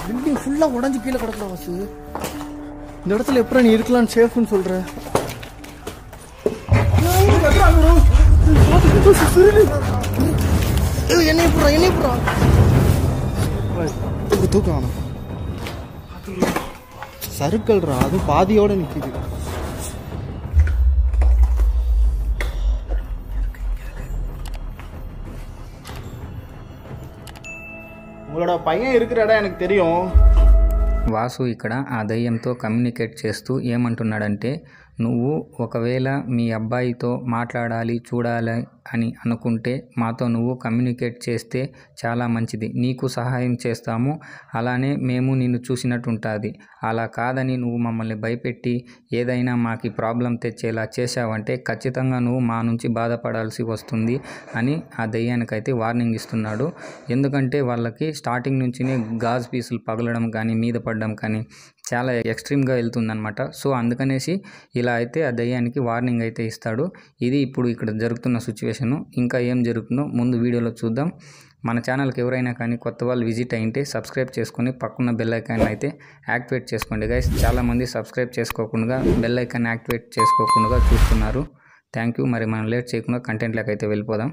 Building ஃபுல்லா உடஞ்சி கீழே கிடக்குற வாசு. இந்த இடத்துல எப்பறம் நீ இருக்கலாம்னு சேஃப்னு சொல்ற? என்னைய போடுறா தூக்கம் சருக்கல்றா, அது பாதியோட நிக்குது. உங்களோட பையன் இருக்கிற இடம் எனக்கு தெரியும். వాసు ఇక్కడ ఆ దయ్యంతో కమ్యూనికేట్ చేస్తూ ఏమంటున్నాడంటే, నువ్వు ఒకవేళ మీ అబ్బాయితో మాట్లాడాలి చూడాలి అని అనుకుంటే మాతో నువ్వు కమ్యూనికేట్ చేస్తే చాలా మంచిది, నీకు సహాయం చేస్తాము, అలానే మేము నిన్ను చూసినట్టు ఉంటుంది. అలా కాదని నువ్వు మమ్మల్ని భయపెట్టి ఏదైనా మాకు ప్రాబ్లం తెచ్చేలా చేశావంటే ఖచ్చితంగా నువ్వు మా నుంచి బాధపడాల్సి వస్తుంది అని ఆ దయ్యానికైతే వార్నింగ్ ఇస్తున్నాడు. ఎందుకంటే వాళ్ళకి స్టార్టింగ్ నుంచినే గాజు పీసులు పగలడం కానీ మీద పడడం కానీ చాలా ఎక్స్ట్రీమ్గా వెళ్తుందనమాట. సో అందుకనేసి ఇలా అయితే ఆ దయ్యానికి వార్నింగ్ అయితే ఇస్తాడు. ఇది ఇప్పుడు ఇక్కడ జరుగుతున్న సిచ్యువేషను. ఇంకా ఏం జరుగుతుందో ముందు వీడియోలో చూద్దాం. మన ఛానల్కి ఎవరైనా కానీ కొత్త వాళ్ళు విజిట్ అయింటే సబ్స్క్రైబ్ చేసుకొని పక్కన బెల్ ఐకాన్ అయితే యాక్టివేట్ చేసుకోండి గైస్. చాలామంది సబ్స్క్రైబ్ చేసుకోకుండా బెల్ ఐకాన్ యాక్టివేట్ చేసుకోకుండా చూస్తున్నారు. Thank you. మరి మనం లేట్ చేయకుండా కంటెంట్లోకి అయితే వెళ్ళిపోదాం.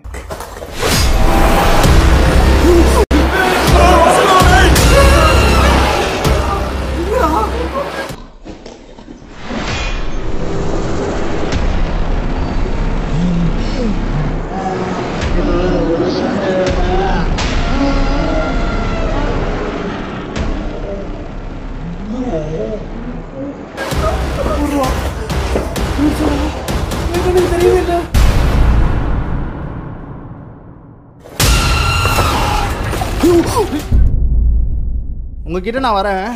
உங்ககிட்ட நான் வரேன்.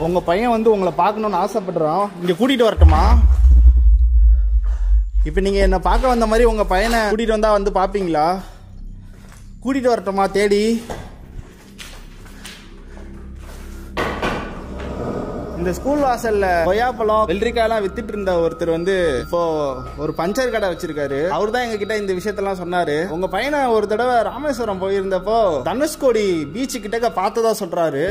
உங்க பையன் வந்து உங்களை பார்க்கணும்னு ஆசைப்படுறான். இங்க கூட்டிட்டு வரட்டுமா? இப்ப நீங்க என்ன பார்க்க வந்த மாதிரி உங்க பையனை கூட்டிட்டு வந்தா வந்து பாப்பீங்களா? கூட்டிட்டு வரட்டுமா தேடி? இந்த ஸ்கூல் வாசல்ல கொய்யாப்பழம் வெள்ளரிக்காயெல்லாம் வித்துட்டு இருந்த ஒருத்தர் வந்து இப்போ ஒரு பஞ்சர் கடை வச்சிருக்காரு. அவர் தான் எங்க கிட்ட இந்த விஷயத்தெல்லாம் சொன்னாரு. உங்க பையனை ஒரு தடவை ராமேஸ்வரம் போயிருந்தப்போ தனுஷ்கோடி பீச்சு கிட்ட பார்த்ததா சொல்றாரு.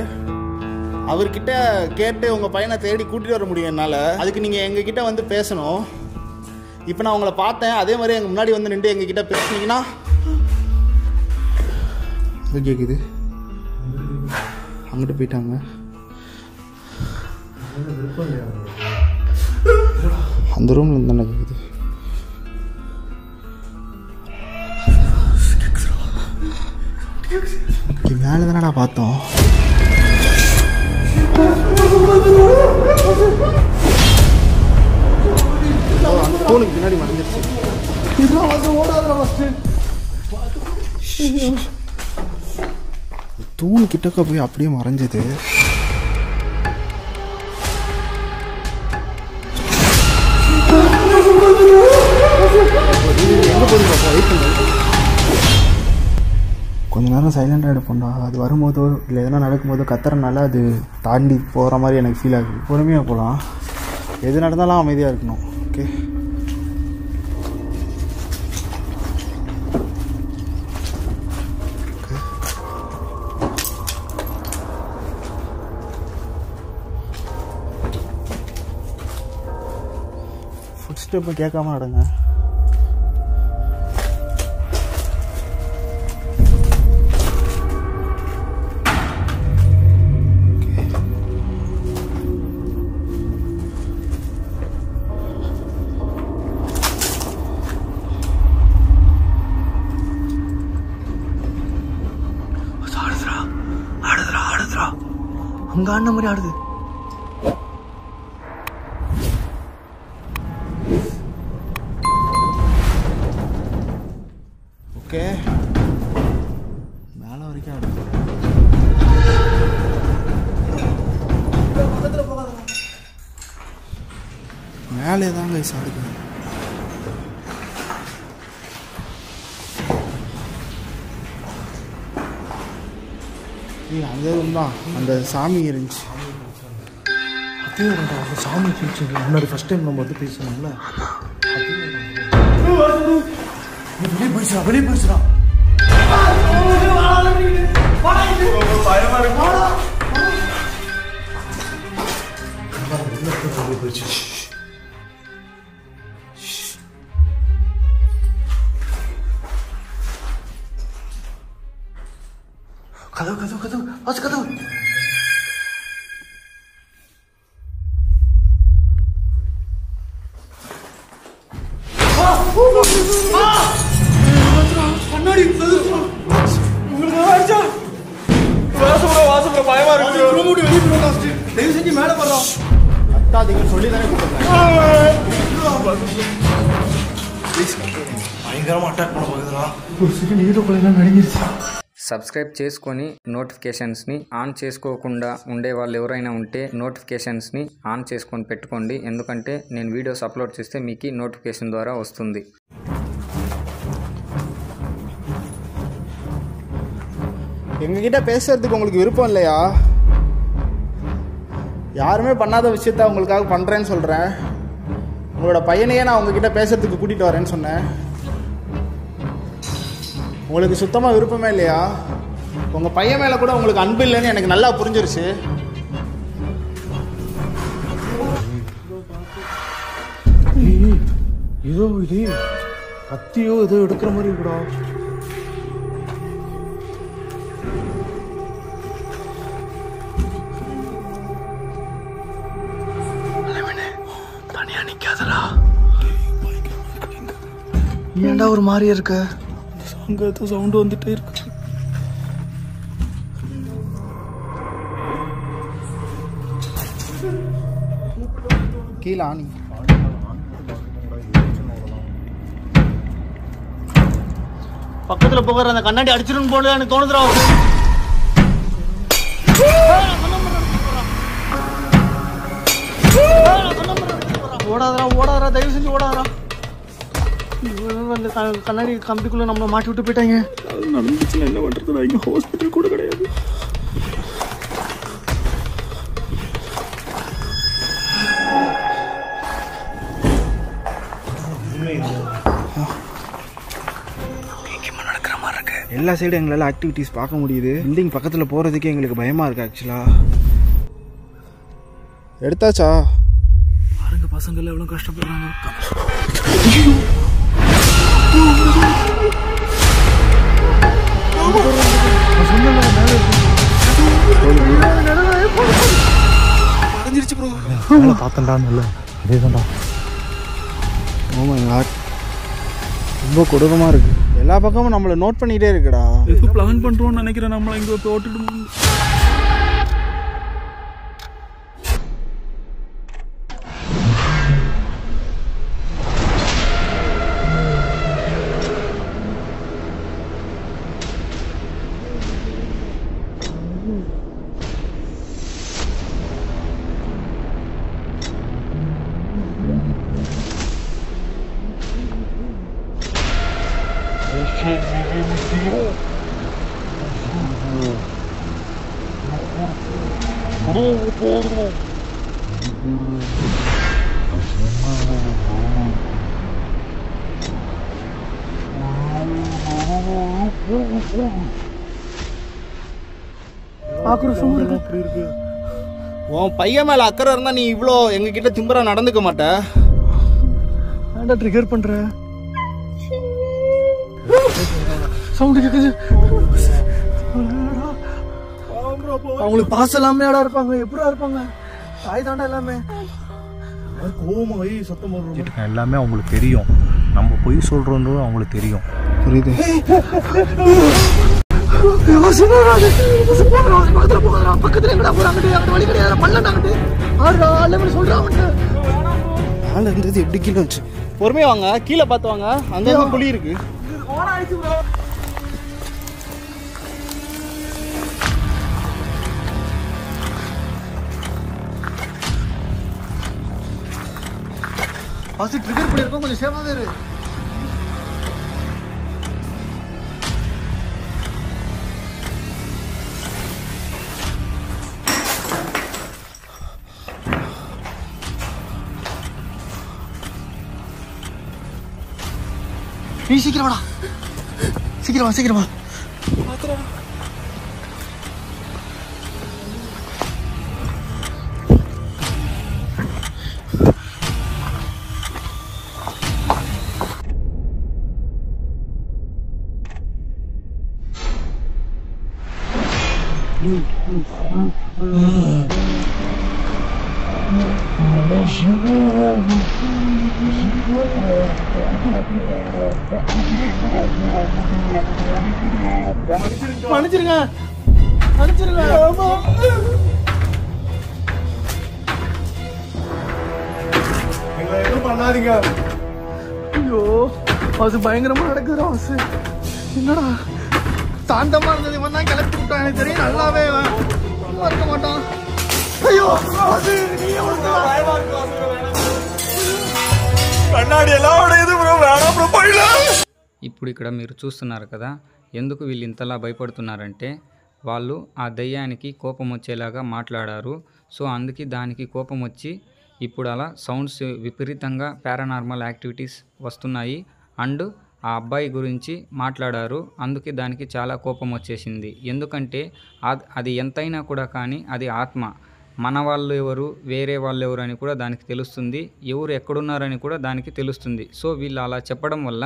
அவர்கிட்ட கேட்டு உங்க பையனை தேடி கூட்டிட்டு வர முடியும் என்னால. அதுக்கு நீங்க எங்க கிட்ட வந்து பேசணும். இப்ப நான் உங்களை பார்த்தேன், அதே மாதிரி எங்க முன்னாடி வந்து நின்று எங்க கிட்ட பேசுனீங்கன்னா கேக்குது. அங்கிட்டு போயிட்டாங்க. அந்த ரூம்ல இருந்து என்ன கேக்குது? மேல தானடா பார்த்தோம். தூணுக்கு பின்னாடி மறைஞ்சிருச்சு. தூணு கிட்டக்க போய் அப்படியே மறைஞ்சது. கொஞ்ச நேரம் சைலண்டாக எடுப்போம்டா. அது வரும்போதோ இல்லை எதனா நடக்கும்போதோ கத்துறனால அது தாண்டி போகிற மாதிரி எனக்கு ஃபீல் ஆகுது. பொறுமையாக போகலாம். எது நடந்தாலும் அமைதியாக இருக்கணும். ஓகே, ஃபுட் ஸ்டெப்பை கேட்காம நடங்க. அங்க ஆடின மாதிரி ஆடுது. ஓகே, மேல வரைக்கும் ஆடுது. மேலே தான் கைஸ் ஆடுது. அந்த ரூம் தான் அந்த சாமி இருந்துச்சு. அதே அந்த சாமி இருந்துச்சு. முன்னாடி ஃபர்ஸ்ட் டைம் நம்ம வந்து பேசணும்ல, வெளியே போயிடுச்சுடா, வெளியே போயிடுச்சுடா. கதவு வாசு கதவு. கண்ணாடி வாசு பயமா இருக்கு. தயவு செஞ்சு மேல போறோம். அத்தாதிங்க சொல்லி தானே பயங்கரமா அட்டாக் பண்ண போகுதுடா. ஒரு செகண்ட் ஹீரோக்குள்ள நடிங்கிருச்சு. సబ్స్క్రైబ్ చేసుకొని నోటిఫికేషన్స్ని ఆన్ చేసుకోకుండా ఉండే వాళ్ళు ఎవరైనా ఉంటే నోటిఫికేషన్స్ని ఆన్ చేసుకొని పెట్టుకోండి. ఎందుకంటే నేను వీడియోస్ అప్లోడ్ చేస్తే మీకు నోటిఫికేషన్ ద్వారా వస్తుంది. எங்ககிட்ட பேசுறதுக்கு உங்களுக்கு விருப்பம் இல்லையா? யாருமே பண்ணாத விஷயத்த உங்களுக்காக பண்ணுறேன்னு சொல்கிறேன். உங்களோட பையனையே நான் உங்ககிட்ட பேசுறதுக்கு கூட்டிகிட்டு வரேன்னு சொன்னேன். உங்களுக்கு சுத்தமாக விருப்பமே இல்லையா? உங்கள் பையன் மேலே கூட உங்களுக்கு அன்பு இல்லைன்னு எனக்கு நல்லா புரிஞ்சிருச்சு. ஏதோ இது கத்தியோ ஏதோ எடுக்கிற மாதிரி இருக்குடா. தனியா நிக்காதடா. ஏன்டா ஒரு மாதிரியா இருக்க? அங்க ஏதோ சவுண்ட் வந்துட்டே இருக்கு. கீழே ஆணி பக்கத்துல போகிற அந்த கண்ணாடி அடிச்சிருன்னு போனது எனக்கு தோணுதுடா. ஓடாதரா தயவு செஞ்சு ஓடாதரா. அந்த கண்ணாடி கம்பிக்குள்ள நம்மள மாட்டி விட்டு போயிட்டாங்க. அது நடந்துச்சுன்னா என்ன பண்றது? இங்க ஹாஸ்பிட்டல் கூட கிடையாது. எல்லா சைடும் எங்களால் ஆக்டிவிட்டிஸ் பார்க்க முடியுது. பில்டிங் பக்கத்தில் போகிறதுக்கே எங்களுக்கு பயமாக இருக்குது. ஆக்சுவலாக எடுத்தாச்சா? பாருங்க பசங்க எவ்வளோ கஷ்டப்படுறாங்க. பார்த்தா அதேதான்டா. ரொம்ப கொடூரமாக இருக்கு. எல்லா பக்கமும் நம்மளை நோட் பண்ணிகிட்டே இருக்குடா. ஏதோ பிளான் பண்ணுறோம்னு நினைக்கிறேன். நம்மளை இங்கே போட்டுட்டு உன் பையன் மேல அக்கறை இருந்தா நீ இவ்வளோ எங்ககிட்ட திம்பரா நடந்துக்க மாட்ட. ஏன்டா ட்ரிகர் பண்ற? சவுண்ட் கேக்குது. அவங்களுக்கு பாஸ் எல்லாமே ஆடா இருப்பாங்க. எப்படா இருப்பாங்க? தாய் தாண்டா எல்லாமே. கோவமாயி சத்தம் போடுறாங்க. எல்லாமே அவங்களுக்கு தெரியும். நம்ம போய் சொல்றோம்னு அவங்களுக்கு தெரியும். புரியுது. பக்கத்துல எங்கடா போறாங்க? அந்த வழி கிடையாது. பண்ணலாண்டாங்க. ஆடுறா அல்ல சொல்றாங்க. ஆள் இருந்தது எப்படி கீழே வச்சு? பொறுமையா வாங்க, கீழே பார்த்து வாங்க. அங்கங்க குழி இருக்கு. ஃபர்ஸ்ட் ட்ரிகர் பண்ணிருக்கோம். கொஞ்சம் சேஃபாவே இரு. நீ சீக்கிரம் வாடா. சீக்கிரம் வா. மன்னிச்சிருங்க மன்னிச்சிருங்க. எங்களை எதுவும் பண்ணாதீங்க. ஐயோ அது பயங்கரமா நடக்குதுடா வாசு. என்னடா சாந்தமா இருந்தது இவன் தான் கிளப்பி விட்டான். எனக்கு தெரியும் நல்லாவே இருக்க மாட்டான். ஐயோ வாசு, நீ కన్నాడి ఎలా ఉండేది బ్రో వేడా బ్రో పైలా. ఇప్పుడు ఇక్కడ మీరు చూస్తున్నారు కదా, ఎందుకు వీళ్ళు ఇంతలా భయపడుతున్నారంటే వాళ్ళు ఆ దయ్యానికి కోపం వచ్చేలాగా మాట్లాడారు. సో అందుకే దానికి కోపం వచ్చి ఇప్పుడు అలా సౌండ్స్ విపరీతంగా పారానార్మల్ యాక్టివిటీస్ వస్తున్నాయి. అండ్ ఆ అబ్బాయి గురించి మాట్లాడారు. అందుకే దానికి చాలా కోపం వచ్చేసింది. ఎందుకంటే అది ఎంతైనా కూడా కానీ అది ఆత్మ. మన వాళ్ళు ఎవరు, వేరే వాళ్ళు ఎవరు అని కూడా దానికి తెలుస్తుంది. ఎవరు ఎక్కడున్నారని కూడా దానికి తెలుస్తుంది. సో వీళ్ళు అలా చెప్పడం వల్ల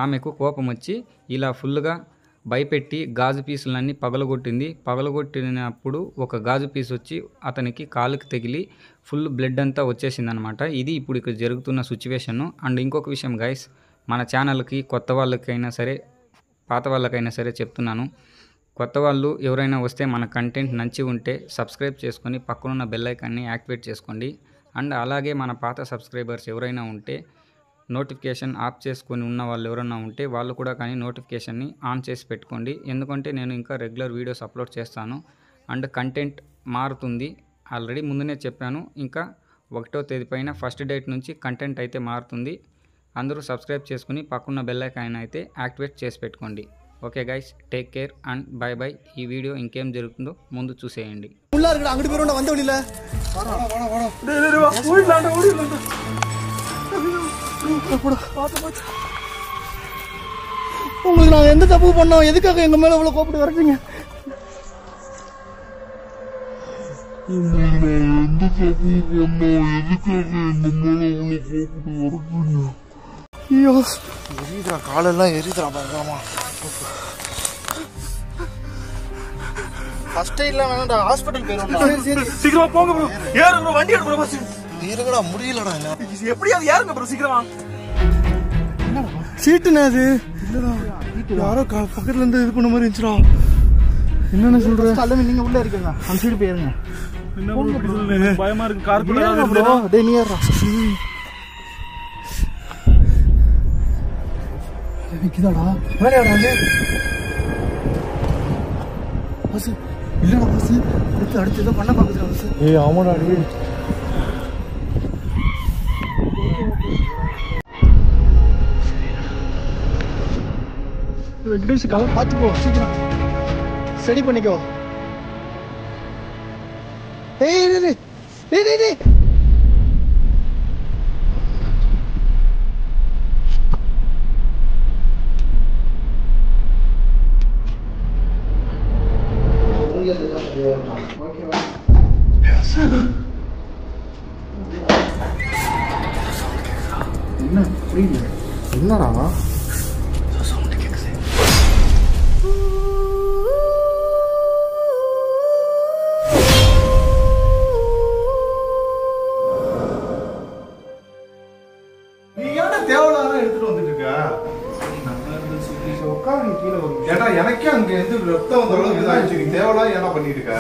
ఆమెకు కోపం వచ్చి ఇలా ఫుల్గా భయపెట్టి గాజు పీసులన్నీ పగలగొట్టింది. పగలగొట్టినప్పుడు ఒక గాజు పీస్ వచ్చి అతనికి కాలుకి తగిలి ఫుల్ బ్లడ్ అంతా వచ్చేసింది అనమాట. ఇది ఇప్పుడు ఇక్కడ జరుగుతున్న సిచ్యువేషన్. అండ్ ఇంకొక విషయం గైస్, మన ఛానల్కి కొత్త వాళ్ళకైనా సరే పాత వాళ్ళకైనా సరే చెప్తున్నాను, కొత్త వాళ్ళు ఎవరైనా వస్తే మన కంటెంట్ నచ్చి ఉంటే సబ్స్క్రైబ్ చేసుకొని పక్కనున్న బెల్ ఐకాన్ని యాక్టివేట్ చేసుకోండి. అండ్ అలాగే మన పాత సబ్స్క్రైబర్స్ ఎవరైనా ఉంటే నోటిఫికేషన్ ఆఫ్ చేసుకొని ఉన్న వాళ్ళు ఎవరైనా ఉంటే వాళ్ళు కూడా కానీ నోటిఫికేషన్ని ఆన్ చేసి పెట్టుకోండి. ఎందుకంటే నేను ఇంకా రెగ్యులర్ వీడియోస్ అప్లోడ్ చేస్తాను. అండ్ కంటెంట్ మారుతుంది. ఆల్రెడీ ముందునే చెప్పాను, ఇంకా 1వ తేదీ పైన ఫస్ట్ డేట్ నుంచి కంటెంట్ అయితే మారుతుంది. అందరూ సబ్స్క్రైబ్ చేసుకుని పక్కన్న బెల్ ఐకాన్ అయితే యాక్టివేట్ చేసి పెట్టుకోండి. Okay guys, take care and by by. ఈ వీడియో ఇంకేం జరుగుతుందో ముందు చూసేయండి. அங்கிட்டு போய் வந்த வழியில உங்களுக்கு நாங்க எந்த தப்பு பண்ணோம்? எதுக்காக எங்க மேல இவ்வளவு கோபப்பட்டு வரீங்க? ஐயோ எரியுதுடா, காலெல்லாம் எரியுதுடா பயங்கரமா. ஃபர்ஸ்ட் எய்ட்ல வேணாம்டா, ஹாஸ்பிடல் போறோம்டா. சரி சீக்கிரமா போங்க ப்ரோ. ஏறு ப்ரோ, வண்டி எடு ப்ரோ. பஸ் ஏறுங்கடா, முடியலடா. எப்படியாவது ஏறுங்க ப்ரோ, சீக்கிரமா. என்னடா சீட்டுனே அது? இல்லடா, யாரோ பக்கத்துல இருந்து இது பண்ண மாதிரி இருந்துச்சுடா. என்னன்னு சொல்ற? அல்ல நீங்க உள்ள இருக்கீங்க, அந்த சைடு போயிருங்க. என்ன ப்ரோ இப்படி சொல்றீங்க? பயமா இருக்கு. கார் குள்ள ப்ரோ. டேய் நீ ஏறடா. நிக்குதாடா, வேலையாடா அது. பஸ் இல்லடா, பஸ் அடுத்து ஏதோ பண்ண பாக்குதுடா பஸ். ஏய் ஆமாடா டேய். வெங்கடேஷ் கால பாத்து போ, சீக்கிரம் ஸ்டடி பண்ணிக்கோ. ஏய் டேய் டேய் டேய் டேய் என்ன புரியல. என்னடா சவுண்ட் கேக்குது? நீ ஏன்டா தேவலான எடுத்துட்டு வந்துட்டு இருக்க? உட்காரு கீழே. ஏடா எனக்கே அங்க இருந்து ரத்தம் வந்த அளவுக்கு இதாச்சு. நீ தேவலா என்ன பண்ணிட்டு இருக்க?